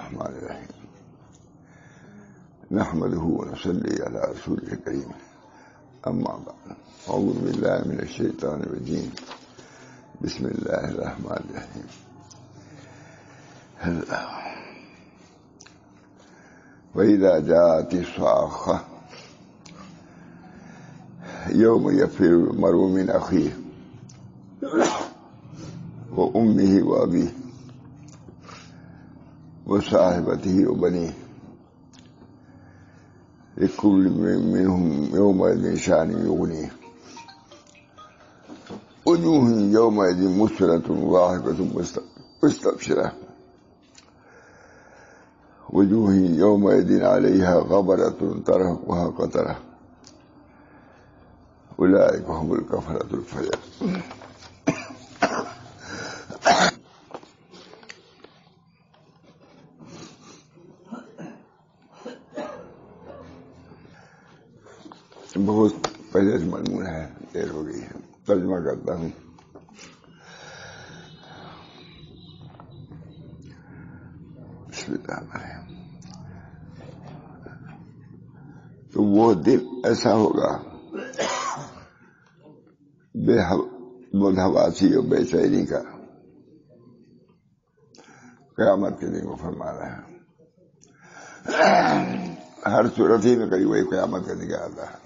الرحمن الرحيم نحمده ونصلي على رسوله الكريم أما بعد أعوذ بالله من الشيطان الرجيم بسم الله الرحمن الرحيم وإذا جاءت الصاخة يوم يفر المرء من أخيه وأمه وأبيه وصاحبته وبنيه لكل منهم يومئذ شأن يغنيه وجوه يومئذ مسفرة ضاحكة مستبشرة وجوه يومئذ عليها غبرة ترهقها قترة أولئك هم الكفرة الفجرة. بہت پہلے سے مضمون ہے، دیر ہو گئی ہے، ترجمہ کرتا ہوں۔ بسم اللہ الرحمن الرحیم۔ تو وہ دن ایسا ہوگا بے مدحواسی اور بے چینی کا، قیامت کے دن کو فرما رہا ہے۔ ہر صورت ہی میں قریب وہی قیامت کا ذکر آتا ہے۔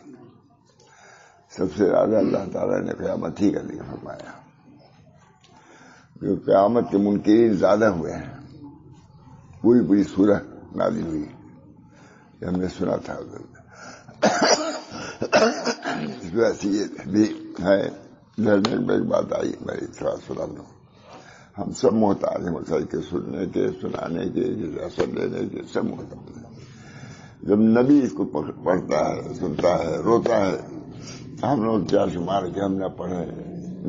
سب سے زیادہ اللہ تعالیٰ نے قیامت ہی کا ذکر فرمایا، کیونکہ قیامت کے منکرین زیادہ ہوئے ہیں۔ پوری سورت نازل ہوئی، یہ ہم نے سنا تھا۔ ویسے یہ بھی ہے، لڑنے میں ایک بات آئی، میں تھوڑا سنا دوں۔ ہم سب محتاج ہیں مسائل کے سننے کے، سنانے کے، اثر لینے کے، سب محتاج ہیں۔ جب نبی اس کو پڑھتا ہے، سنتا ہے، روتا ہے، ہم لوگ کیا شمار کہ ہم نہ پڑھیں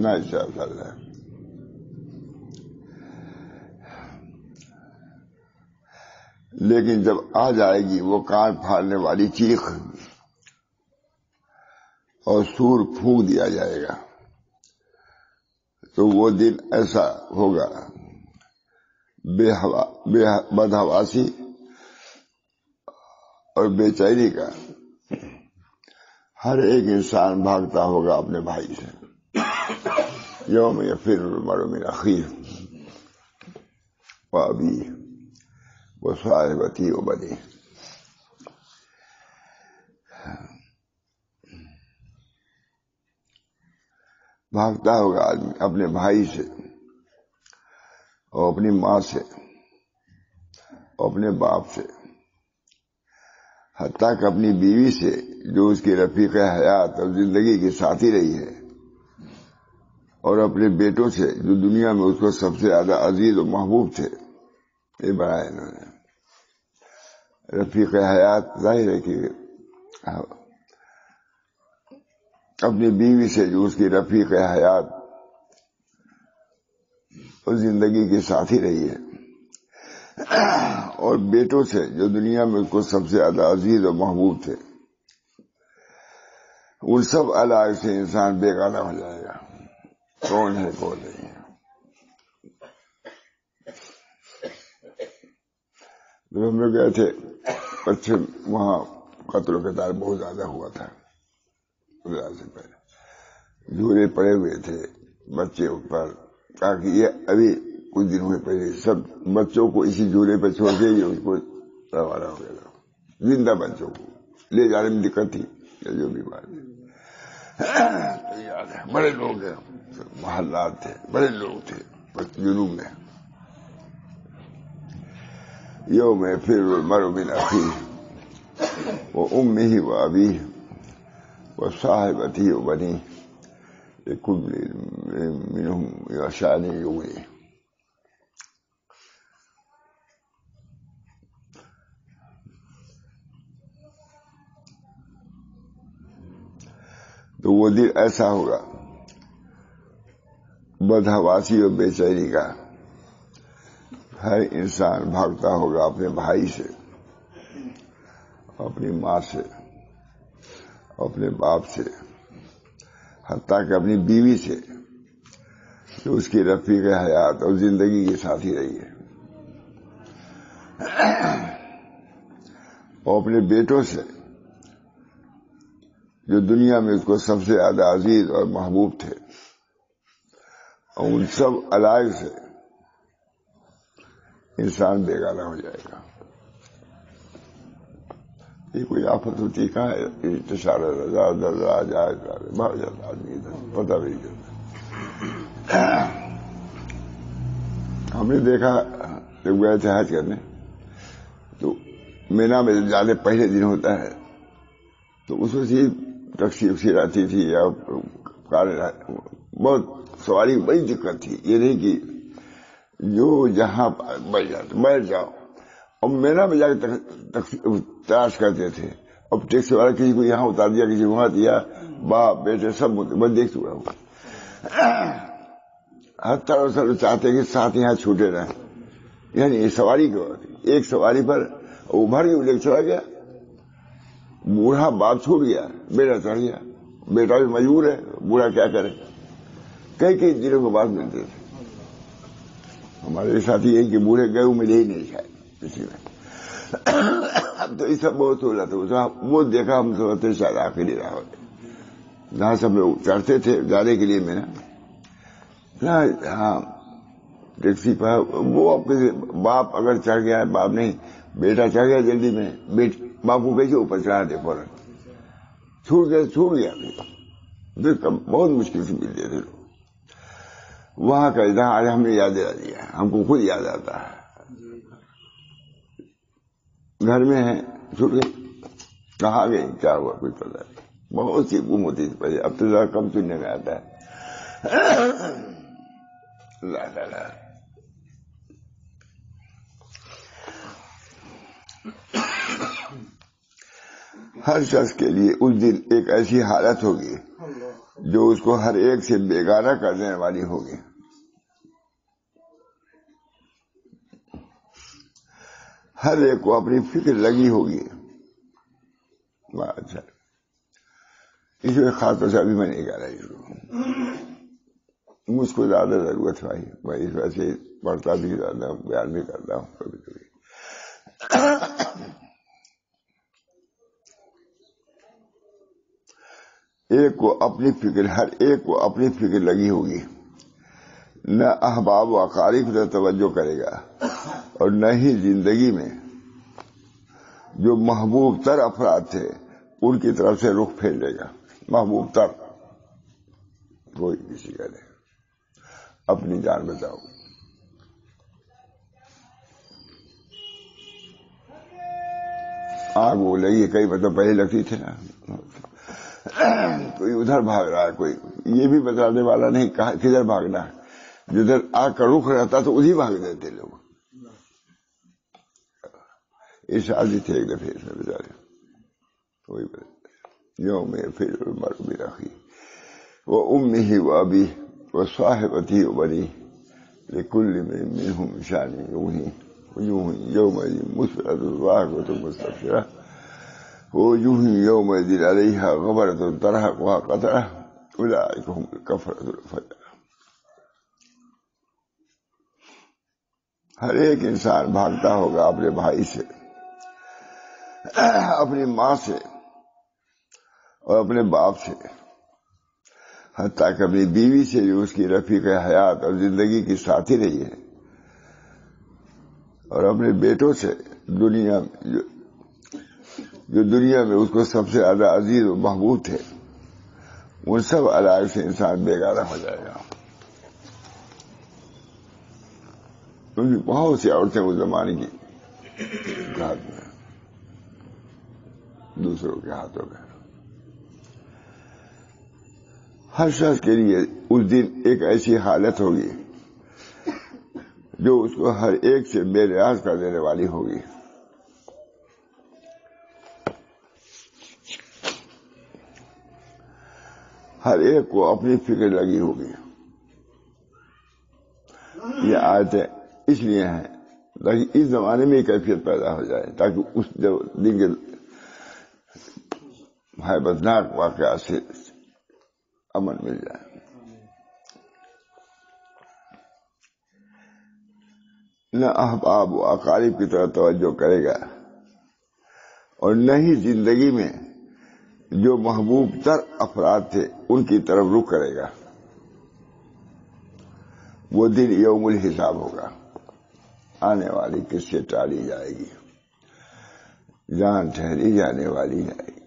نہ اشارہ کر رہے ہیں۔ لیکن جب آ جائے گی وہ کان پھاڑنے والی چیخ اور سور پھونک دیا جائے گا، تو وہ دن ایسا ہوگا بدحواسی اور بے چینی کا۔ ہر ایک انسان بھاگتا ہوگا اپنے بھائی سے۔ یوم یفر المرء من اخیہ وابیہ وصاحبتہ وبنیہ۔ بھاگتا ہوگا آدمی اپنے بھائی سے اور اپنی ماں سے اور اپنے باپ سے، حتیٰ کہ اپنی بیوی سے جو اس کی رفیق حیات اور زندگی کی ساتھی رہی ہے، اور اپنے بیٹوں سے جو دنیا میں اس کو سب سے زیادہ عزیز و محبوب تھے۔ یہ بنایا انہوں نے رفیق حیات، ظاہر ہے کہ اپنی بیوی سے جو اس کی رفیق حیات اور زندگی کی ساتھی رہی ہے، اور بیٹوں سے جو دنیا میں اس کو سب سے زیادہ عزیز و محبوب تھے، ان سب الگ سے انسان بیگانہ ہو جائے گا، کون ہے کون نہیں ہے۔ جب ہم لوگ گئے تھے پچھم، وہاں قتل و قتال بہت زیادہ ہوا تھا۔ سے پہلے جھولے پڑے ہوئے تھے بچے اوپر، تاکہ یہ ابھی کچھ دن ہوئے پہلے سب بچوں کو اسی جھولے پہ چھوڑ کے یہ اس کو روانہ ہو گیا، زندہ بچوں کو لے جانے میں دقت تھی یا جو بھی بات ہے۔ تو یاد ہے بڑے لوگ ہیں، محلات تھے، بڑے لوگ تھے جنوب میں۔ یوم یفر المرء من اخیہ وامہ وابیہ وصاحبتہ وبنیہ لکل منہم شأن یغنیہ۔ تو وہ دن ایسا ہوگا بدحواسی اور بے چینی کا۔ ہر انسان بھاگتا ہوگا اپنے بھائی سے، اپنی ماں سے، اپنے باپ سے، حتیٰ کہ اپنی بیوی سے جو اس کی رفیق حیات اور زندگی کی ساتھی رہی ہے۔ اور اپنے بیٹوں سے جو دنیا میں اس کو سب سے زیادہ عزیز اور محبوب تھے، اور ان سب علائق سے انسان بیگانہ ہو جائے گا۔ یہ کوئی آفت ہوتی کہاں ہے؟ انتشار رضا درا جائے بھاگ جاتا آدمی، پتہ بھی نہیں چلتا۔ ہم نے دیکھا جب گئے تھے حج کرنے، تو مینا میں جب جانے پہلے دن ہوتا ہے تو اس میں سے ٹیکسی وکسی آتی تھی یا کاریں، بہت سواری بڑی دقت تھی۔ یہ نہیں کہ جو جہاں بیٹھ جاؤ، اور مینا میں جا کے تلاش کرتے تھے، اب ٹیکسی والا کسی کو یہاں اتار دیا، کسی کو وہاں دیا، باپ بیٹے سب میں دیکھ چکا ہوں۔ ہر طرح سے چاہتے کہ ساتھ یہاں چھوٹے رہیں، یعنی سواری کو ایک سواری پر ابھر کے لے چلا گیا، بوڑھا باپ چھوٹ گیا، بیٹا چڑھ گیا، بیٹا بھی مجبور ہے، بوڑھا کیا کرے۔ کئی دنوں کے بعد ملتے تھے ہمارے ساتھی، یہ کہ بوڑھے گئے ملے ہی نہیں شاید کسی میں۔ اب تو یہ سب بہت ہو رہا تھا، وہ دیکھا ہم سمجھتے شاید آخری رہا ہوتے، جہاں سب لوگ چڑھتے تھے جانے کے لیے میں نا، ہاں ٹیکسی پر وہ باپ اگر چڑھ گیا، باپ نہیں بیٹا چڑھ گیا جلدی میں، باپ کو کیسے اوپر چڑھا دے، فوراً چھوٹ گیا پھر بہت مشکل سے ملتے تھے لوگ۔ وہاں کا ادھر آج ہم نے یاد دلا دیا، ہم کو خود یاد آتا ہے۔ گھر میں ہیں، چھوٹ گئے، کہاں گئے کیا ہوا کوئی پتہ نہیں۔ بہت سی گم ہوتی تھی پہلے، اب تو ذرا کم سننے میں آتا ہے۔ اللہ تعالیٰ ہر شخص کے لیے اس دن ایک ایسی حالت ہوگی جو اس کو ہر ایک سے بیگانہ کر دینے والی ہوگی۔ ہر ایک کو اپنی فکر لگی ہوگی۔ اچھا، اس میں خاص طور سے ابھی میں نہیں کہہ رہا ہوں، مجھ کو زیادہ ضرورت بھائی، میں اس وجہ سے پڑھتا بھی زیادہ ہوں، بیان بھی کرتا ہوں کبھی کبھی۔ ہر ایک کو اپنی فکر لگی ہوگی، نہ احباب و اقارب سے توجہ کرے گا، اور نہ ہی زندگی میں جو محبوب تر افراد تھے ان کی طرف سے رخ پھیر لے گا۔ محبوب تر کوئی کسی کا نہیں۔ اپنی جان بچاؤ۔ آگ وہ لگی، کئی مطلب پہلے لگتی تھی نا، کوئی ادھر بھاگ رہا ہے، کوئی یہ بھی بتانے والا نہیں کہاں کدھر بھاگنا ہے۔ جدھر آگ کا رخ رہتا تو ادھی بھاگ دیتے لوگ۔ ارشاد تھے ایک دفعہ اس میں بچارے، وہی یوم پھر المرء بأخیہ وأمہ وأبیہ وصاحبتہ وبنیہ لکل امرئ منہم شأن یغنیہ وجوہ یومئذ مسفرۃ ضاحکۃ مستبشرۃ ووجوہ یومئذ علیہا غبرۃ ترہقہا قترۃ اولئک ھم الکفرۃ الفجرۃ۔ ہر ایک انسان بھاگتا ہوگا اپنے بھائی سے، اپنی ماں سے، اور اپنے باپ سے، حتیٰ کہ اپنی بیوی سے جو اس کی رفیق حیات اور زندگی کی ساتھی رہی ہے، اور اپنے بیٹوں سے جو دنیا میں اس کو سب سے زیادہ عزیز و محبوب تھے، ان سب علائق سے انسان بیگانہ ہو جائے گا۔ کیونکہ بہت سی عورتیں اس زمانے کی ہاتھ میں، دوسروں کے ہاتھوں میں۔ ہر شخص کے لیے اس دن ایک ایسی حالت ہوگی جو اس کو ہر ایک سے بے نیاز کر دینے والی ہوگی۔ ہر ایک کو اپنی فکر لگی ہوگی۔ یہ آیتیں اس لیے ہیں تاکہ اس زمانے میں کیفیت پیدا ہو جائے، تاکہ اس دن کے ہیبتناک واقعات سے امن مل جائے۔ نہ احباب و اقارب کی طرف توجہ کرے گا، اور نہ ہی زندگی میں جو محبوب تر افراد تھے ان کی طرف رخ کرے گا۔ وہ دن یوم الحساب ہوگا، آنے والی کس سے ٹالی جائے گی، جان ٹھہری جانے والی جائے گی۔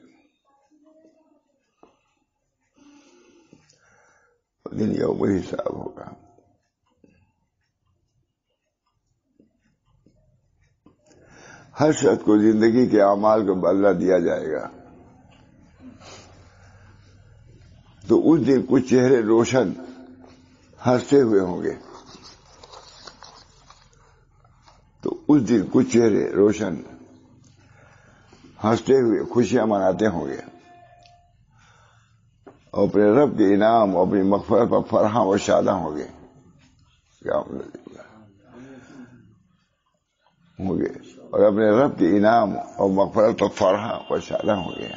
وہ دن یوم الحساب ہوگا۔ ہر شخص کو زندگی کے اعمال کو بدلہ دیا جائے گا، تو اس دن کچھ چہرے روشن ہنستے ہوئے ہوں گے، تو اس دن کچھ چہرے روشن ہنستے ہوئے خوشیاں مناتے ہوں گے، اور اپنے رب کے انعام اور اپنی مغفرت پر فرحاں و شاداں ہوں گے، اور اپنے رب کے انعام اور مغفرت پر فرحاں و شاداں ہوں گے۔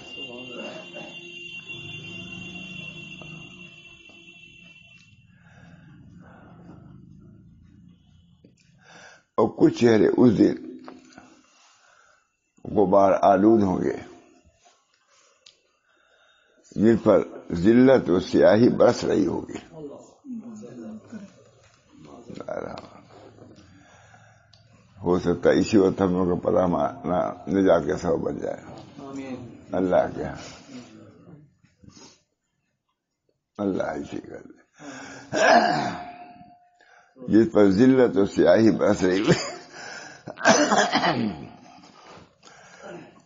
اور کچھ چہرے اس دن غبار آلود ہوں گے، جن پر ذلت و سیاہی برس رہی ہوگی۔ ہو سکتا ہے اسی وقت ہم لوگوں کو پتہ نجات کا سبب بن جائے۔ اللہ کیا اللہ اسی کر دے، جس پر ذلت و سیاہی برس رہی ہوئی،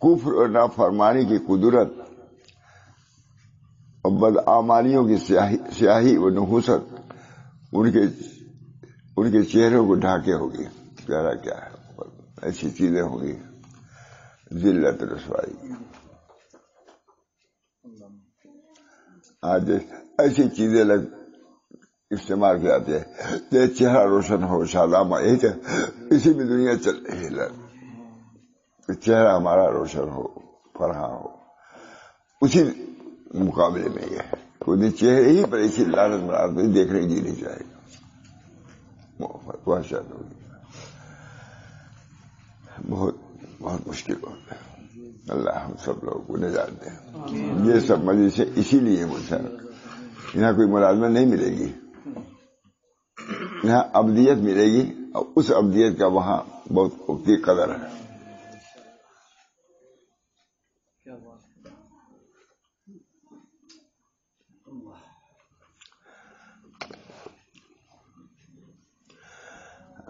کفر اور نافرمانی کی قدرت اور بدعمالیوں کی سیاہی و نحوست ان کے چہروں کو ڈھانکے ہوگی۔ چہرہ کیا ہے؟ ایسی چیزیں ہوں گی، ذلت رسوائی کی۔ آج ایسی چیزیں استعمال کیا جاتے ہیں کہ چہرہ روشن ہو، شادامہ، اسی میں دنیا چل رہی ہے، چہرہ ہمارا روشن ہو، فرحاں ہو، اسی مقابلے میں یہ خود چہرے ہی پر ایسی لعنت مراد دیکھنے کی نہیں چاہے گا، وحشت ہوگی، بہت بہت مشکل ہوتا ہے۔ اللہ ہم سب لوگوں کو نجات دے۔ یہ سب مجلسیں اسی لیے مجھے یہاں کوئی ملازمت نہیں ملے گی، یہاں ابدیت ملے گی، اور اس ابدیت کا وہاں بہت کی قدر ہے۔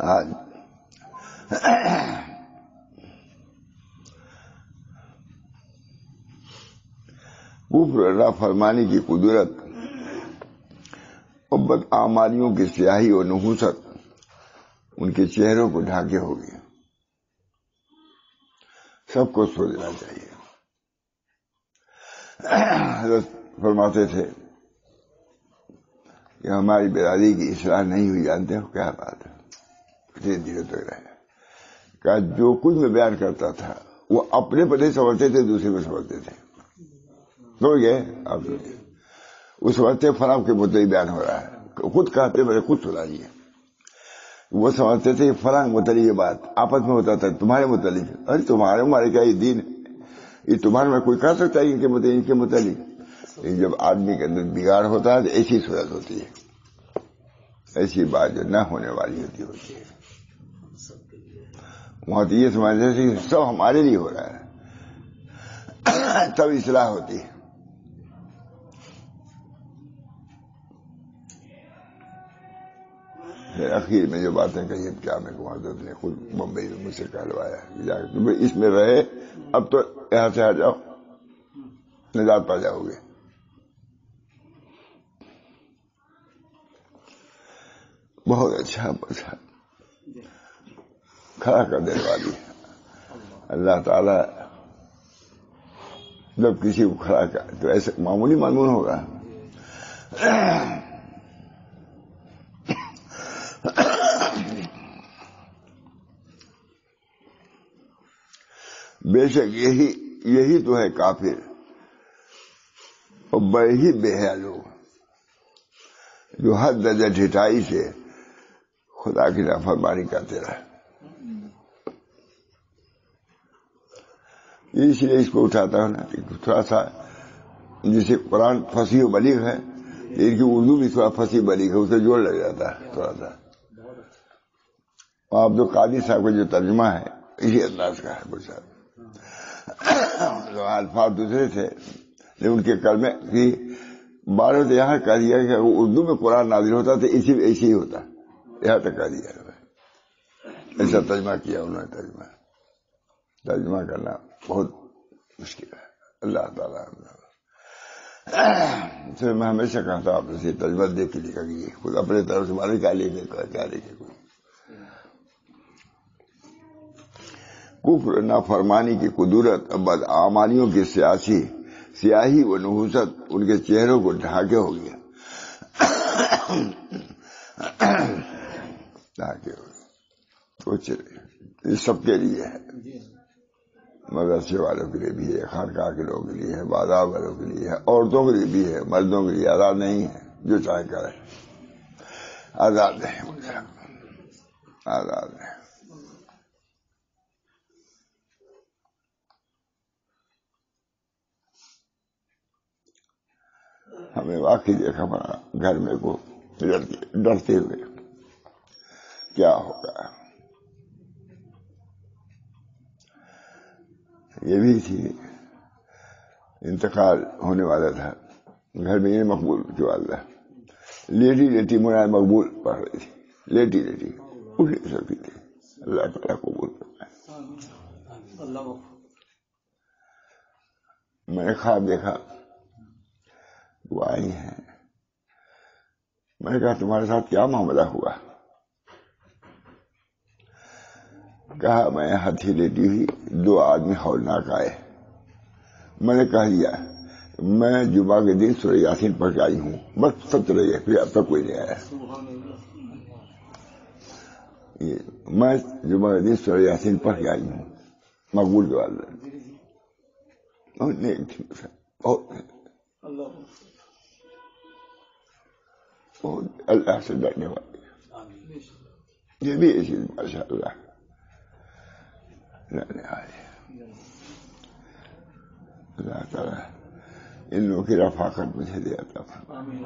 آج کفر اور نافرمانی کی قدرت اور بدعمالیوں کی سیاہی اور نحوست ان کے چہروں کو ڈھانکے ہوگی۔ سب کو سوچنا چاہیے۔ حضرت فرماتے تھے کہ ہماری برادری کی اصلاح نہیں ہوئی، جانتے ہو کیا بات ہے؟ کتنے دنوں تک رہے کہ جو کچھ میں بیان کرتا تھا وہ اپنے پر نہیں سمجھتے تھے، دوسرے کو سمجھتے تھے۔ تو یہ آپ اس وقت فراہم کے متعلق بیان ہو رہا ہے، خود کہتے میں خود سنائیے۔ وہ سمجھتے تھے کہ فلاں متعلق یہ بات آپس میں ہوتا تھا تمہارے متعلق، ارے تمہارے کیا یہ دین یہ تمہارے میں کوئی کہہ سکتا ہے ان کے متعلق؟ لیکن جب آدمی کے اندر بگاڑ ہوتا ہے تو ایسی صورت ہوتی ہے، ایسی بات جو نہ ہونے والی ہوتی ہے۔ وہاں تو یہ سمجھتے تھے کہ سب ہمارے لیے ہو رہا ہے، تب اصلاح ہوتی ہے۔ اخیر میں جو باتیں کہی کیا میں حضرت نے خود ممبئی میں مجھ سے کہلوایا کہ اس میں رہے، اب تو یہاں سے ہٹ جاؤ، نجات پا جاؤ گے۔ بہت اچھا کھڑا کر دینے والی ہے اللہ تعالی۔ جب کسی کو کھڑا کر تو ایسے معمولی معمول ہوگا۔ بے شک یہی تو ہے کافر اور بڑے ہی بے حیا لوگ، جو حد درجہ ڈھٹائی سے خدا کی نافرمانی کرتے رہے۔ اس لیے اس کو اٹھاتا ہوں نا کہ تھوڑا سا جیسے قرآن فصیح و بلیغ ہے، ان کی اردو بھی تھوڑا فصیح بلیغ ہے، اسے جوڑ لگ جاتا ہے تھوڑا سا. آپ جو قاضی صاحب کا جو ترجمہ ہے اسی انداز کا ہے. کچھ الفاظ دوسرے تھے لیکن ان کے کلمے کی بارہ سے یہاں کہہ دیا کہ اردو میں قرآن نازل ہوتا تو اسی میں ایسے ہی ہوتا، یہاں تک کہہ دیا. ایسا ترجمہ کیا انہوں نے. ترجمہ کرنا بہت مشکل ہے. اللہ تعالیٰ میں ہمیشہ کہا تھا آپ سے ترجمہ دیکھ کے لکھا کہ خود اپنے طرف سے مالک کیا لکھے کیا لکھے. کفر نافرمانی کی قدرت بدعمالیوں کی سیاہی و نحوست ان کے چہروں کو ڈھانکے ہو گیا. یہ سب کے لیے ہے، مدرسے والوں کے لیے بھی ہے، خانقاہ کے لوگوں کے لیے ہے، بازار والوں کے لیے ہے، عورتوں کے لیے بھی ہے، مردوں کے لیے. آزاد نہیں ہے، جو چاہے کرے. آزاد نہیں، آزاد نہیں. ہمیں واقعی دیکھا پڑا گھر میں کو ڈرتے ہوئے کیا ہوگا. یہ بھی تھی انتقال ہونے والا تھا گھر میں. یہ مقبول کی والدہ لیٹی لیٹی مولانا مقبول پڑھ رہی تھی، لیٹی لیٹی اٹھ نہیں سکتی تھی. اللہ تعالیٰ قبول کرنا ہے. میں نے خواب دیکھا وہ آئی ہیں. میں نے کہا تمہارے ساتھ کیا معاملہ ہوا؟ کہا میں ہاتھی لیٹی ہوئی، دو آدمی ہولناک آئے. میں نے کہہ دیا میں جمعہ کے دن سورہ یاسین پڑھ کے آئی ہوں، بس سب چلے گئے، پھر اب تک کوئی نہیں آیا. میں جمعہ کے دن سورہ یاسین پڑھ کے آئی ہوں. مقبول کے والد بہت اللہ سے ڈرنے والے. یہ بھی ایسی ماشاء اللہ ڈرنے والے. اللہ تعالیٰ ان لوگوں کی رفاقت مجھے دے عطا فرمائے.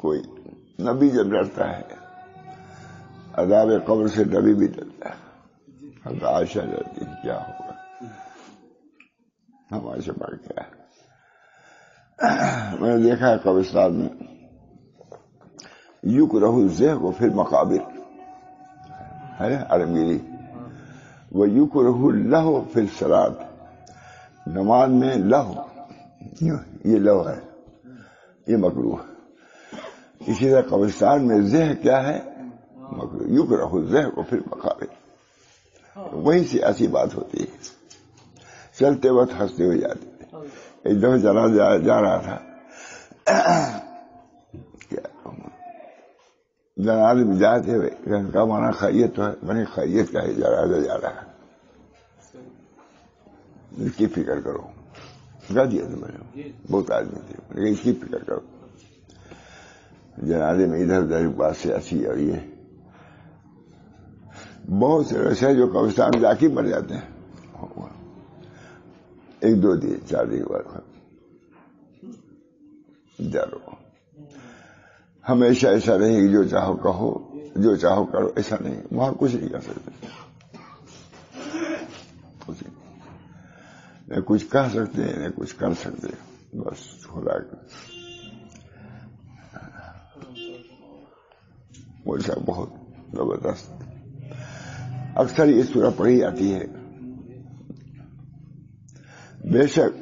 کوئی نبی جب ڈرتا ہے عذاب قبر سے نبی بھی ڈرتا ہے. حضرت عائشہ ڈرتی ہے کیا ہوگا ہمارے سے بڑھ گیا. میں نے دیکھا ہے قبرستان میں یکرہ الذبح فی المقابر ہے عالمگیری، وہ یکرہ اللہو فی الصلاۃ. نماز میں لہو، یہ لہو ہے، یہ مکروہ. اسی طرح قبرستان میں ذبح کیا ہے؟ مکروہ. یکرہ الذبح فی المقابر. وہی سے ایسی بات ہوتی ہے. چلتے وقت ہنستے ہوئے جاتے. ایک دفعہ جنازہ جا رہا تھا، جنازے میں جاتے ہوئے کا مانا خیریت تو ہے، میں نے خیریت کا ہی جنازہ جا رہا ہے، اس کی فکر کرو. کہہ دیا تھا میں نے، بہت آدمی تھے، لیکن اس کی فکر کرو. جنازے میں ادھر ادھر بات سے ایسی اور یہ بہت سے ایسے جو قبرستان میں جا کے مر جاتے ہیں. ایک دو دن چار دن کے بعد ڈرو. ہمیشہ ایسا نہیں کہ جو چاہو کہو جو چاہو کرو، ایسا نہیں. وہاں کچھ نہیں کر سکتے، کچھ نہیں. نہ کچھ کہہ سکتے ہیں نہ کچھ کر سکتے. بس خدا کا ویسا بہت زبردست. اکثر یہ سورہ پڑھی جاتی ہے. بے شک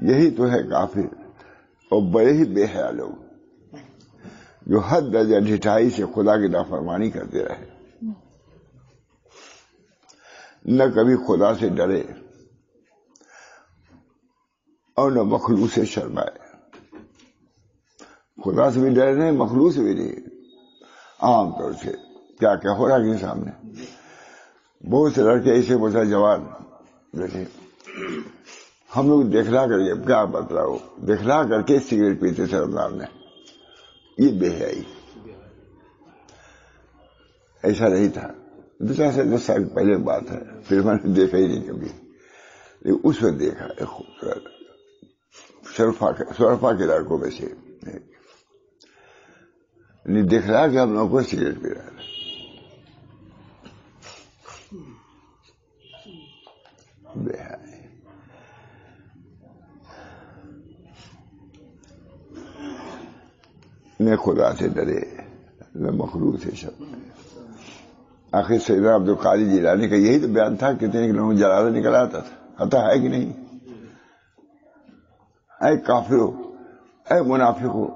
یہی تو ہے کافر اور بڑے ہی بے حیا لوگ جو حد درجہ ڈھٹائی سے خدا کی نافرمانی کرتے رہے، نہ کبھی خدا سے ڈرے اور نہ مخلوق سے شرمائے. خدا سے بھی ڈرے نہیں، مخلوق سے بھی نہیں. عام طور سے کیا کیا ہو رہا ہے کہ سامنے بہت سے لڑکے ایسے بتا جوان بیٹھے ہم لوگ دکھلا کر کے کیا بتلاؤ، دکھلا کر کے سگریٹ پیتے تھے رمضان میں، یہ بے حیائی. ایسا نہیں تھا. 10 سال پہلے بات ہے، پھر میں نے دیکھا ہی نہیں کبھی. اس وقت دیکھا ایک خوبصورت شرفا کے لڑکوں میں سے نہیں دیکھ رہا کہ ہم لوگوں کو سگریٹ پی رہا ہے. نہ خدا سے ڈرے نہ مخلوق سے شرم. آخر سیدنا عبد القادر جیلانی کا یہی تو بیان تھا، کتنے لوگوں جنازہ نکل آتا تھا. آتا ہے کہ نہیں؟ اے کافرو، اے منافقو.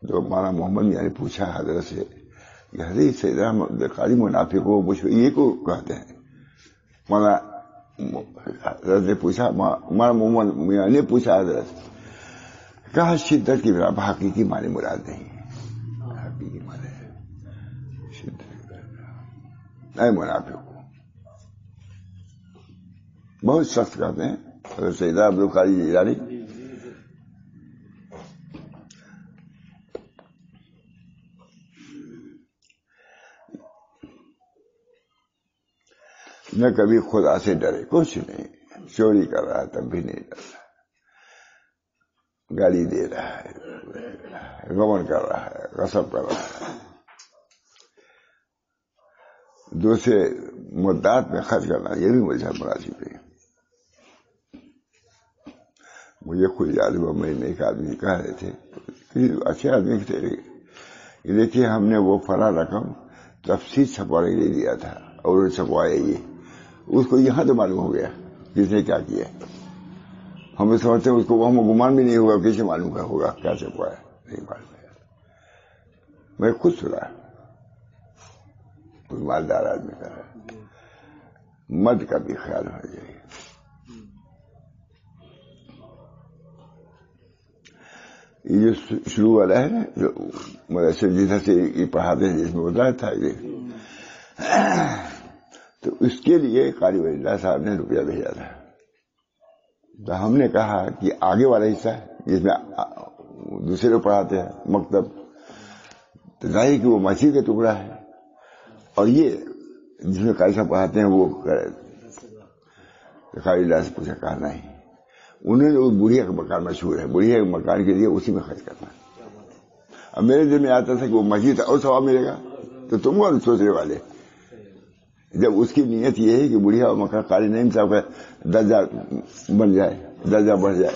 جو مولانا محمد یعنی پوچھا حضرت سے کہ حضرت سیدنا عبد القادر منافقو یہ کو کہتے ہیں. مولانا حضرت نے پوچھا، مولانا محمد یعنی پوچھا حضرت سے، کہا شدت کی بنا حقیقی معنی مراد نہیں. حقیقی معنی شدت اے منافقو. بہت سخت کہتے ہیں حضرت سیدنا عبد القادر جیلانی. نہ کبھی خدا سے ڈرے، کچھ نہیں. چوری کر رہا ہے تب بھی نہیں ڈرتا، گالی دے رہا ہے، غمن کر رہا ہے، غصب کر رہا ہے، دوسرے مدات میں خرچ کرنا، یہ بھی مجھے مناسب ہے. مجھے خود یاد ہوا، میں ایک آدمی کہہ رہے تھے، کسی اچھے آدمی تھے، کہ دیکھیے ہم نے وہ فلاں رقم تفصیل چھپانے کے لیے دیا تھا اور چھپوایا یہ، اس کو یہاں تو معلوم ہو گیا کس نے کیا کیا. ہم سمجھتے ہیں اس کو ہم گمان بھی نہیں ہوگا، کیسے معلوم کا ہوگا کیا چھپوایا، نہیں معلوم ہے. میں خود سنا، کوئی مالدار آدمی کا مد کا بھی خیال ہو جائے. یہ جو شروع والا ہے نا، جو مدرسے جیسا سے یہ پڑھاتے ہیں، جس میں بتایا تھا یہ، تو اس کے لیے قاری ولی اللہ صاحب نے روپیہ بھیجا تھا. تو ہم نے کہا کہ آگے والا حصہ جس میں دوسرے لوگ پڑھاتے ہیں مکتب، تو ظاہر کہ وہ مسجد کا ٹکڑا ہے، اور یہ جس میں قاری صاحب پڑھاتے ہیں وہ قاری اللہ سے پوچھا، کہا نہیں. انہوں نے اس بڑھیا کا مکان مشہور ہے، بڑھیا کے مکان کے لیے اسی میں خرچ کرنا. اب میرے دل میں آتا تھا کہ وہ مسجد اور ثواب ملے گا، تو تم کو سوچنے والے، جب اس کی نیت یہ ہے کہ بڑھیا مکان قاری نعیم صاحب کا درجہ بن جائے، درجہ بڑھ جائے،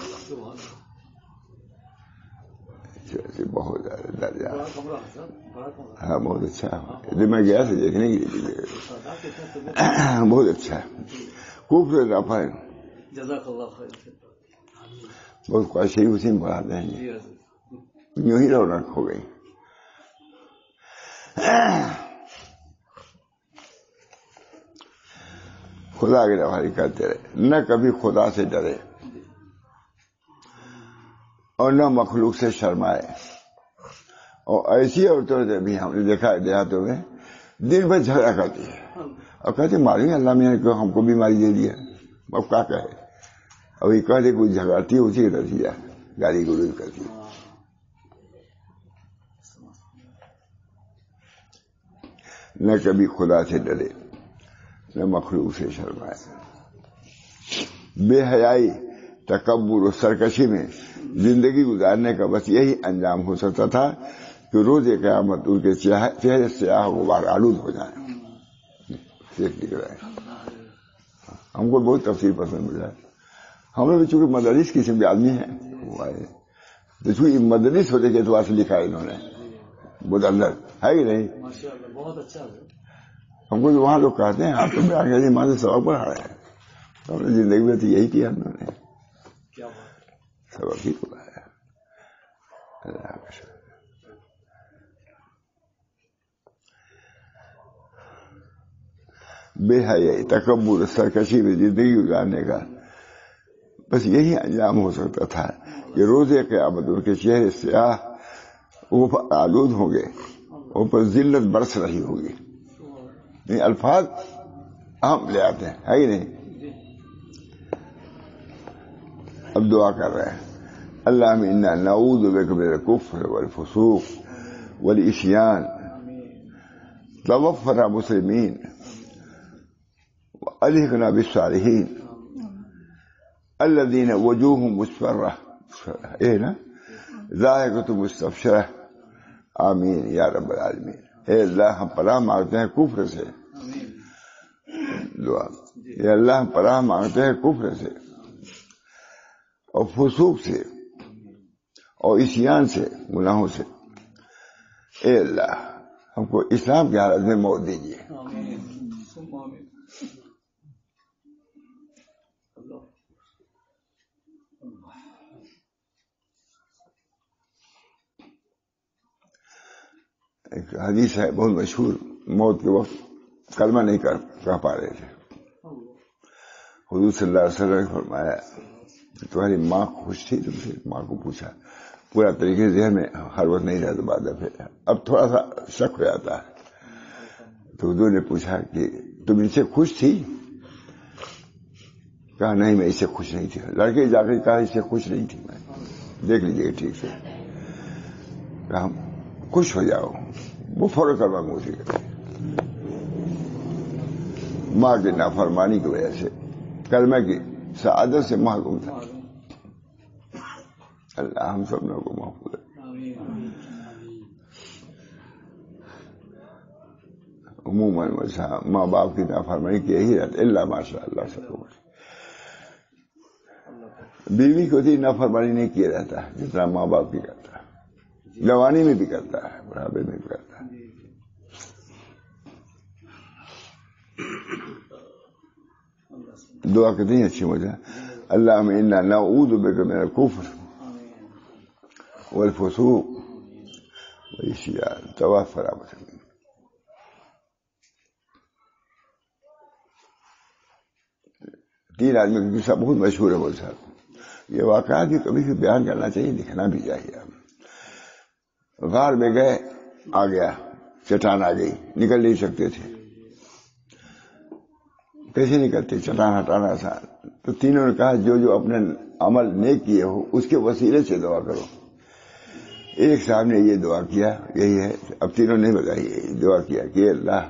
بہت زیادہ درجہ. ہاں بہت اچھا. میں گیا تھا دیکھنے کے لیے، بہت اچھا خوبصورت رفا ہے. بہت خواہش ہی اسی میں پڑھاتے ہیں، یوں ہی رونق ہو گئی. خدا کی رفائی کرتے رہے، نہ کبھی خدا سے ڈرے اور نہ مخلوق سے شرمائے. اور ایسی عورتوں سے بھی ہم نے دیکھا ہے دیہاتوں میں، دن بھر جھگڑا کرتی ہے اور کہتے معلوم اللہ میاں نے ہم کو بیماری دے دیا. اب کیا کہے، ابھی کہتے کوئی جھگڑتی اسی کا نتیجہ گالی گلوچ کرتی. نہ کبھی خدا سے ڈرے نہ مخلوق سے شرمائے. بے حیائی، تکبر و سرکشی میں زندگی گزارنے کا بس یہی انجام ہو سکتا تھا کہ روز قیامت ان کے چہرے سیاہ غبار آلود ہو جائیں. ہم کو بہت تفصیل پسند ملا. ہم لوگ چونکہ مدرس قسم کے آدمی ہیں، تو چونکہ مدرس ہونے کے اعتبار سے لکھا ہے انہوں نے، بہت اندر ہے کہ نہیں. بہت اچھا. ہم کو وہاں لوگ کہتے ہیں آپ تو میں آگے ماں سے سبق پڑھا رہے ہیں. ہم نے زندگی میں تو یہی کیا، ہم نے سبق ہی پڑھایا. اللہ کا شکر. بے حیائی، تکبر، سرکشی میں زندگی گزارنے کا بس یہی انجام ہو سکتا تھا کہ روز قیامت ان کے چہرے سیاہ آلود ہوں گے، اوپر ذلت برس رہی ہوگی. یہ الفاظ ہم لے آتے ہیں، ہے ہی نہیں. اب دعا کر رہے ہیں اللہم انا نعوذ بک من الکفر والفسوق والعصیان توفنا مسلمین والحقنا بالصالحین الذین وجوہہم مسفرہ نا ذائقۃ مستبشرہ آمین یا رب العالمین۔ اے اللہ ہم پناہ مانگتے ہیں کفر سے، دعا اے اللہ ہم پناہ مانگتے ہیں کفر سے اور فسوق سے اور عصیان سے، گناہوں سے۔ اے اللہ ہم کو اسلام کی حالت میں موت دیجیے۔ ایک حدیث ہے بہت مشہور، موت کے وقت کلمہ نہیں کہہ پا رہے تھے، حضور صلی اللہ علیہ وسلم نے فرمایا تمہاری ماں خوش تھی؟ تم سے ماں کو پوچھا، پورا طریقے سے ذہن میں ہر وقت نہیں رہتا، بعد دفعہ اب تھوڑا سا شک ہو جاتا ہے۔ تو حضور نے پوچھا کہ تم ان سے خوش تھی؟ کہا نہیں میں اس سے خوش نہیں تھی۔ لڑکے جا کے کہا اس سے خوش نہیں تھی میں، دیکھ لیجیے ٹھیک سے۔ کہا خوش ہو جاؤ، وہ فوراً کلمہ موسی کرتے ماں کی نافرمانی کی وجہ سے کلمہ کی سعادت سے محروم تھا۔ اللہ ہم سب لوگوں کو محفوظ ہے۔ عموماً ماں باپ کی نافرمانی کی یہی رہتا اللہ ماشاء اللہ سب کو۔ بیوی کو بھی نافرمانی نہیں کیا رہتا جتنا ماں باپ کی کرتا ہے، جوانی میں بھی کرتا ہے، بڑھاپے میں بھی کرتا ہے۔ دعا کتنی اچھی مجھے، اللہم انا نعوذ بک من الکفر والفسوق والعصیان توفنا مسلمین۔ تین آدمی کا قصہ بہت مشہور ہے بول صاحب، یہ واقعات بھی کبھی بھی بیان کرنا چاہیے، لکھنا بھی چاہیے۔ غار میں گئے، آ گیا چٹان آ گئی، نکل نہیں سکتے تھے، کیسے نکلتے؟ چٹان ہٹانا آسان۔ تو تینوں نے کہا جو جو اپنے عمل نیک کیے ہو اس کے وسیلے سے دعا کرو۔ ایک صاحب نے یہ دعا کیا، یہی ہے، اب تینوں نے بتائی دعا کیا کہ اللہ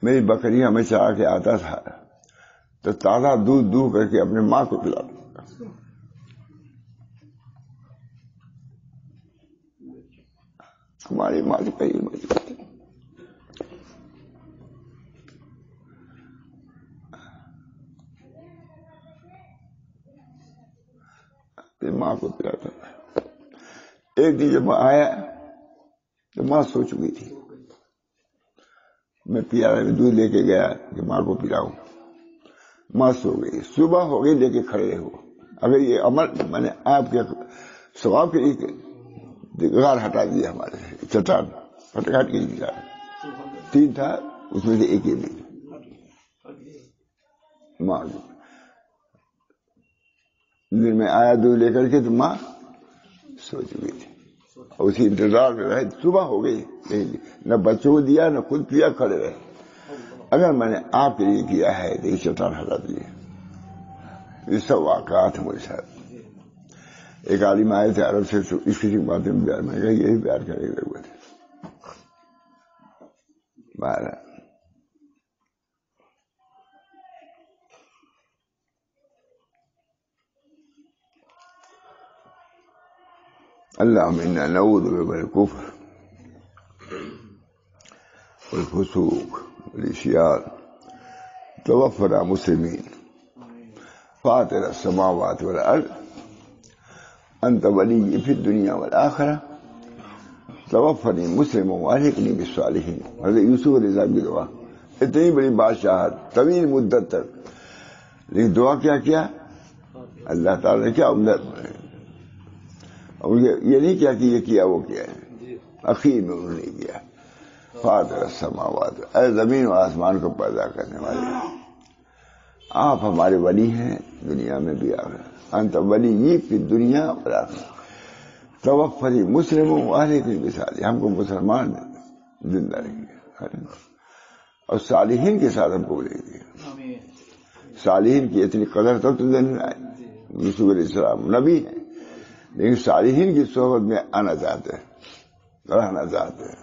میری بکریاں میں چرا کے آتا تھا تو تازہ دودھ دو کر کے اپنے ماں کو پلا دوں۔ ہماری ماں سے کئی مجبور ماں کو پلاتا تھا۔ ایک دن جب آیا تو ماں سو چکی تھی، میں پیالے میں دودھ لے کے گیا کہ ماں کو پلاؤں، ماں سو گئی۔ صبح ہو گئی لے کے کھڑے ہو، اگر یہ عمل میں نے آپ کے ثواب کے لیے غار ہٹا دیا، ہمارے چٹان ہٹ کے دیا، تین تھا اس میں سے ایک ہی بھی ماں دن میں آیا دودھ لے کر کے تو ماں سو چکی تھی، اسی انتظار میں رہے، صبح ہو گئی نہ بچوں کو دیا نہ خود پیا، کھڑے رہے۔ اگر میں نے آپ کے لیے کیا ہے تو یہ چٹان ہٹا دیے۔ یہ سب واقعات ہیں مجھے ساتھ۔ ایک عالم آئے تھے عرب سے، اس کسی باتیں میں بیان، میں یہی بیان کرنے کی ضرورت ہے۔ اللہم انا نعوذ بک من الکفر والفسوق والعصیان توفنا مسلمین فاطر السماوات والارض انت ولی فی الدنیا والآخرہ توفنی مسلم والحقنی بالصالحین۔ حضرت یوسف علیہ السلام کی دعا، اتنی بڑی بادشاہت طویل مدت تک، لیکن دعا کیا کیا اللہ تعالیٰ نے کیا عمدہ، یہ نہیں کیا کہ یہ کیا وہ کیا ہے، اخیر میں انہوں نے کیا۔ فاطر السماوات، اے زمین و آسمان کو پیدا کرنے والے، آپ ہمارے ولی ہیں دنیا میں بھی، انت ولی فی الدنیا والآخرہ توفنی مسلم والحقنی بالصالحین، ہم کو مسلمان زندہ رکھیے اور صالحین کے ساتھ ہم کو لے گئے۔ صالحین کی اتنی قدر تب تو دن آئے. یوسف علیہ السلام نبی ہیں لیکن صالحین کی صحبت میں آنا چاہتے ہیں، رہنا چاہتے ہیں.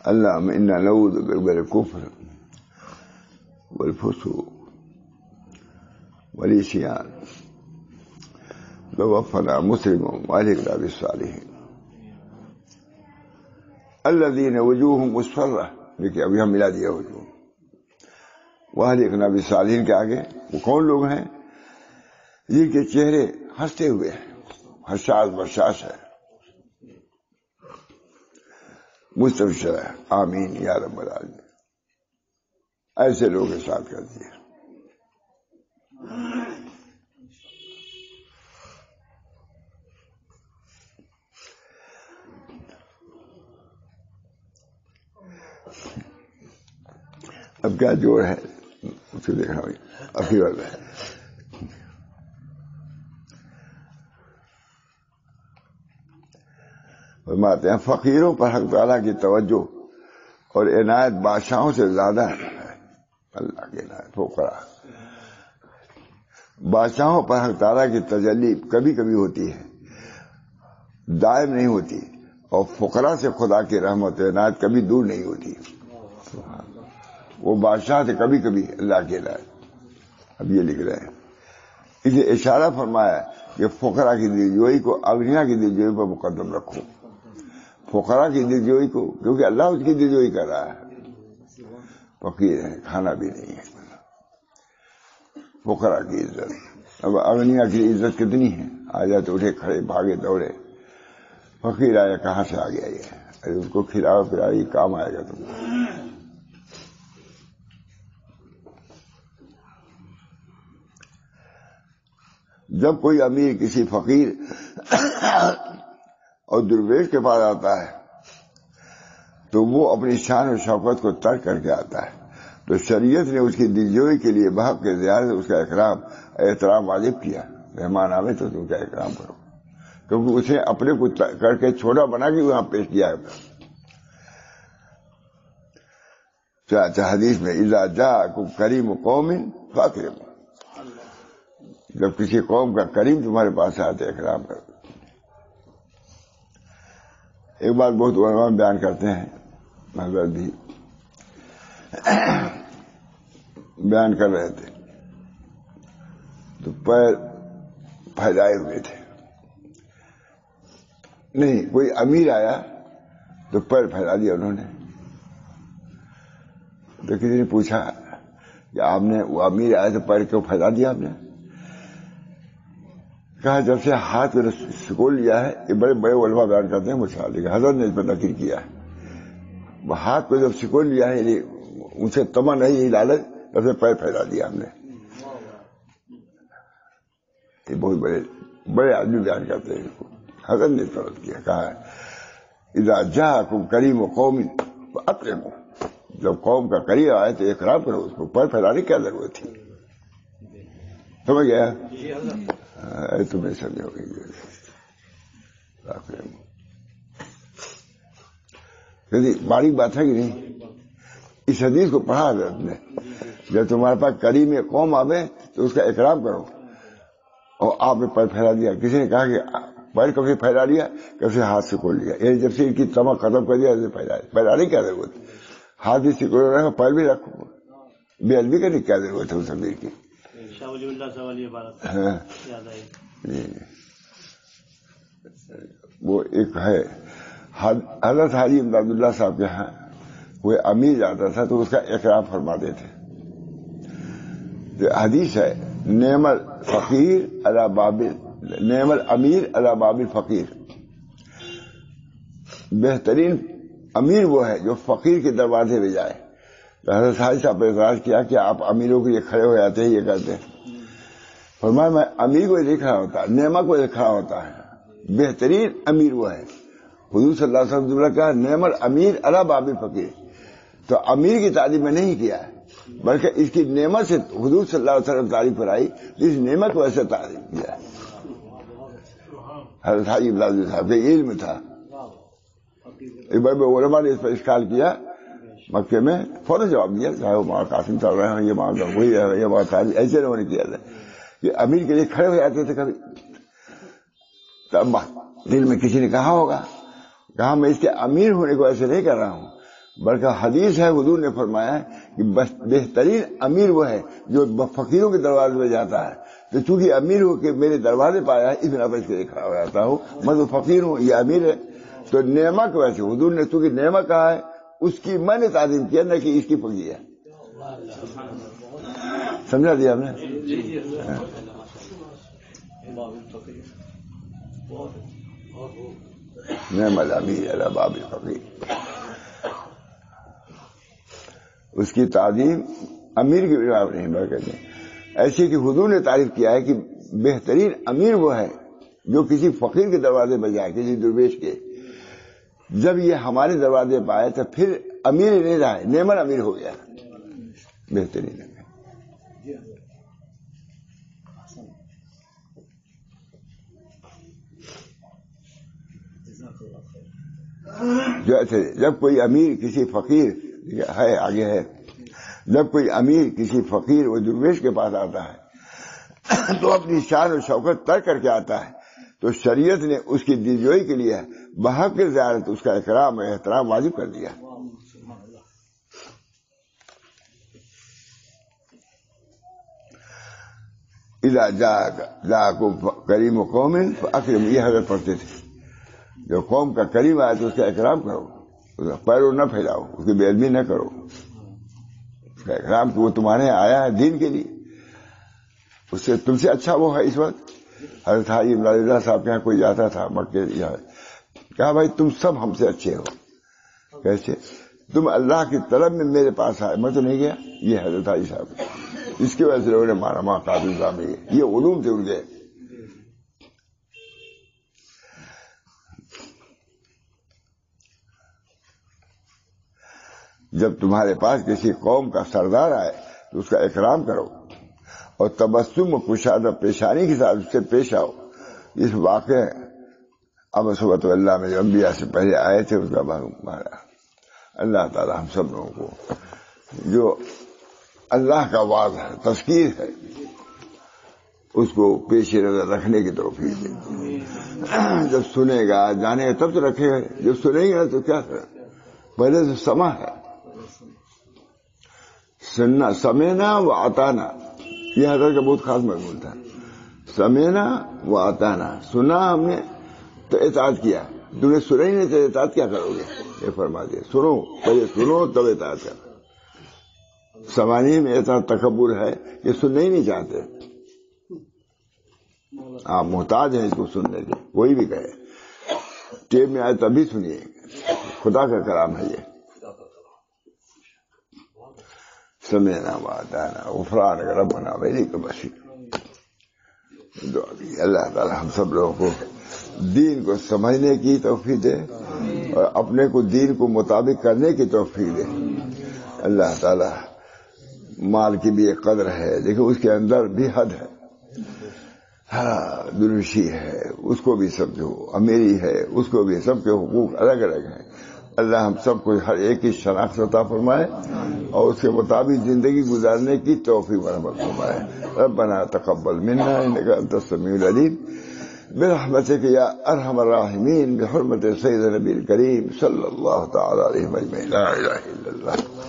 اللهم انا نعوذ بك من الكفر والفسوق والعصيان توفنا مسلما والحقنا بالصالحين الذين وجوههم مسفرة. دیکھیے ابھی ہم ملا دیا وجوہ. والحقنا بالصالحین کے آگے وہ کون لوگ ہیں؟ جن کے چہرے ہنستے ہوئے ہیں، حساس بشاش ہے، مستبشر ہے. آمین یا رب العالمین. ایسے لوگوں کے ساتھ کر دیے. اب کیا جوڑ ہے اس کو دیکھنا ہوگی. اخیر والا ہے فرماتے ہیں فقیروں پر حق تعالیٰ کی توجہ اور عنایت بادشاہوں سے زیادہ ہے. اللہ کی عنایت فقراء. بادشاہوں پر حق تعالیٰ کی تجلی کبھی کبھی ہوتی ہے، دائم نہیں ہوتی، اور فقراء سے خدا کی رحمت و عنایت کبھی دور نہیں ہوتی. وہ بادشاہ سے کبھی کبھی اللہ کی عنایت. اب یہ لکھ رہے ہیں اسے اشارہ فرمایا کہ فقراء کی دلجوئی کو اغنیاء کی دلجوئی پر مقدم رکھو. فقراء کی دلجوئی کو، کیونکہ اللہ اس کی دلجوئی کر رہا ہے. فقیر ہے، کھانا بھی نہیں ہے. فقراء کی عزت. اب اغنیاء کی عزت کتنی ہے؟ آ جائے تو اٹھے کھڑے بھاگے دوڑے. فقیر آیا کہاں سے آ گیا یہ؟ ارے اس کو کھلاؤ پلائی، کام آئے گا تم کو. جب کوئی امیر کسی فقیر اور درویش کے پاس آتا ہے تو وہ اپنی شان و شوکت کو ترک کر کے آتا ہے، تو شریعت نے اس کی دلجوئی کے لیے بحق کے زیادہ سے اس کا احترام واجب کیا. مہمان آوے تو ان کا احترام کرو، کیونکہ اسے اپنے کو کر کے چھوٹا بنا کے وہاں پیش کیا ہے. چاہے حدیث میں اذا جاءکم کریم قوم فاکرموا، جب کسی قوم کا کریم تمہارے پاس آتے اکرام کرو. ایک بات بہت علماء بیان کرتے ہیں، حضرت بھی بیان کر رہے تھے تو پیر پھیلائے ہوئے تھے. نہیں، کوئی امیر آیا تو پیر پھیلا دیا انہوں نے. تو کسی نے پوچھا کہ آپ نے، وہ امیر آیا تو پیر کیوں پھیلا دیا آپ نے؟ کہا جب سے ہاتھ میں سکول لیا ہے، یہ بڑے بڑے علماء بیان کرتے ہیں مثال کہ حضرت نے اس پر ذکر کیا ہے. وہ ہاتھ کو جب سکول لیا ہے، یعنی ان سے تما نہیں، یہی لالچ، تب سے پیر پھیلا دیا ہم نے. یہ بہت بڑے آدمی بیان کرتے ہیں. حضرت نے طلب کیا، کہا اذا جاءکم کریم قوم فاکرموا، جب قوم کا قریب آئے تو اکرام کرو. اس کو پیر پھیلانے کی کیا ضرورت تھی؟ سمجھ گیا؟ تمہیں سمجھو گے. باریک بات ہے کہ نہیں؟ اس حدیث کو پڑھا حضرت نے، جب تمہارے پاس کریم قوم آوے تو اس کا اکرام کرو. اور آپ نے پیر پھیلا دیا. کسی نے کہا کہ پیر کب سے پھیلا لیا؟ کب سے ہاتھ سے کھول لیا. یعنی جب سے ان کی تما ختم کر دیا ایسے پھیلانے کی کیا ضرورت؟ ہاتھ بھی سکول رکھو، پیر بھی رکھو. بے ادبی کرنے کی کیا ضرورت ہے اس امیر کی؟ وہ ایک ہے حضرت حاجی امداد اللہ صاحب کے یہاں کوئی امیر جاتا تھا تو اس کا اکرام فرماتے تھے. حدیث ہے نعم الفقیر علی بابل، نعم الامیر علی بابل فقیر. بہترین امیر وہ ہے جو فقیر کے دروازے پہ جائے. حضرت حاجی صاحب نے اعتراض کیا کہ آپ امیروں کے لیے کھڑے ہو جاتے ہیں، یہ کرتے ہیں. فرمایا میں امیر کو دیکھ رہا ہوتا، نعمہ کو دیکھ رہا ہوتا ہے. بہترین امیر وہ ہے. حضور صلی اللہ علیہ وسلم نے کہا نعم الامیر علی بابل فقیر. تو امیر کی تعلیم میں نہیں کیا بلکہ اس کی نعمت سے حضور صلی اللہ علیہ وسلم تعریف کرائی، اس نعمت کو ایسے تعریف کیا. حضرت حاجی بلال صاحب کے علم تھا. ایک بار علماء نے اس پر اشکال کیا مکے میں، فوراً جواب دیا، چاہے وہ ماں قاسم صاحب رہے ہیں، یہ ماں وہی ہے، یہ ماں صاحب، ایسے لوگوں نے کیا تھا کہ امیر کے لیے کھڑے ہو جاتے تھے کبھی. تب دل میں کسی نے کہا ہوگا، کہا میں اس کے امیر ہونے کو ایسے نہیں کر رہا ہوں، بلکہ حدیث ہے حضور نے فرمایا ہے کہ بہترین امیر وہ ہے جو فقیروں کے دروازے پہ جاتا ہے. تو چونکہ امیر ہو کہ میرے دروازے پہ آیا ہے، اس بنا پر اس کے لیے کھڑا ہو جاتا ہوں، میں تو فقیر ہوں، یہ امیر ہے. تو نعمہ کی وجہ سے حضور نے چونکہ نعمہ کہا ہے اس کی میں نے تعظیم کیا، نہ کہ اس کی فقیر ہے. سمجھا دیا آپ نے؟ نعم الامیر علی باب الفقیر، اس کی تعظیم امیر کی بنا پر نہیں بلکہ ایسے کہ حضور نے تعریف کیا ہے کہ بہترین امیر وہ ہے جو کسی فقیر کے دروازے پہ جائے، کسی درویش کے. جب یہ ہمارے دروازے پہ آئے تو پھر امیر نہیں رہا ہے، نعمت امیر ہو گیا، بہترین امیر. جو ایسے جب کوئی امیر کسی فقیر ہے، آگے ہے، جب کوئی امیر کسی فقیر و درویش کے پاس آتا ہے تو اپنی شان و شوکت ترک کر کے آتا ہے، تو شریعت نے اس کی دلجوئی کے لیے بحق زیارت اس کا اکرام و احترام واجب کر دیا. اذا جاءکم کریم قوم فاکرموا، یہ حضرت پڑھتے تھے، جو قوم کا کریم آئے تو اس کا اکرام کرو، اس کا پیرو نہ پھیلاؤ، اس کی بے ادبی نہ کرو، اس کا اکرام کہ وہ تمہارے آیا ہے دین کے لیے. اس سے تم سے اچھا وہ ہے. اس وقت حضرت حاجی بلال صاحب کے یہاں کوئی جاتا تھا مکے، کہا بھائی تم سب ہم سے اچھے ہو. کیسے؟ تم اللہ کی طلب میں میرے پاس آئے، میں تو نہیں گیا. یہ حضرت حاجی صاحب، اس کی وجہ سے لوگوں نے مارا ماں قابل صاحب میں یہ علوم تھے ان کے. جب تمہارے پاس کسی قوم کا سردار آئے تو اس کا اکرام کرو اور تبسم و کشادہ پیشانی کے ساتھ اس سے پیش آؤ. اس واقعے اب صبح اللہ میں جو انبیاء سے پہلے آئے تھے اس کا مارا. اللہ تعالی ہم سب لوگوں کو جو اللہ کا وعد ہے، تذکیر ہے، اس کو پیش نظر رکھنے کی توفیق دے. جب سنے گا جانے گا تب تو رکھے گا، جب سنے گا تو کیا کرے. پہلے تو سما ہے، سننا، سمینا و آتانا، یہ حضرت کا بہت خاص مضمون تھا. سمینا و آتانا، سنا ہم نے تو اطاعت کیا. تم نے سنا ہی نہیں تو اطاعت کیا کرو گے؟ یہ فرما دیا سنو، پہلے سنو تب اطاعت کرو. سمانی میں ایسا تکبر ہے کہ سننا ہی نہیں چاہتے. آپ محتاج ہیں اس کو سننے کے، کوئی بھی کہے ٹیپ میں آئے تبھی سنیے، خدا کا کلام ہے یہ. سمینا واتانا غفرانک ربنا والیک المصیر. اللہ تعالی ہم سب لوگوں کو دین کو سمجھنے کی توفیق دے اور اپنے کو دین کو مطابق کرنے کی توفیق دے. اللہ تعالی مال کی بھی ایک قدر ہے لیکن اس کے اندر بھی حد ہے. ہاں درویشی ہے اس کو بھی سمجھو، امیری ہے اس کو بھی، سب کے حقوق الگ الگ ہیں. اللہ ہم سب کو ہر ایک کی شناخت عطا فرمائے اور اس کے مطابق زندگی گزارنے کی توفیق مرحمت فرمائے. ربنا تقبل منا انک انت السمیع العلیم برحمتک یا ارحم الراحمین بحرمت سید نبی الکریم صلی اللہ تعالی علیہ وسلم. لا الہ الا اللہ.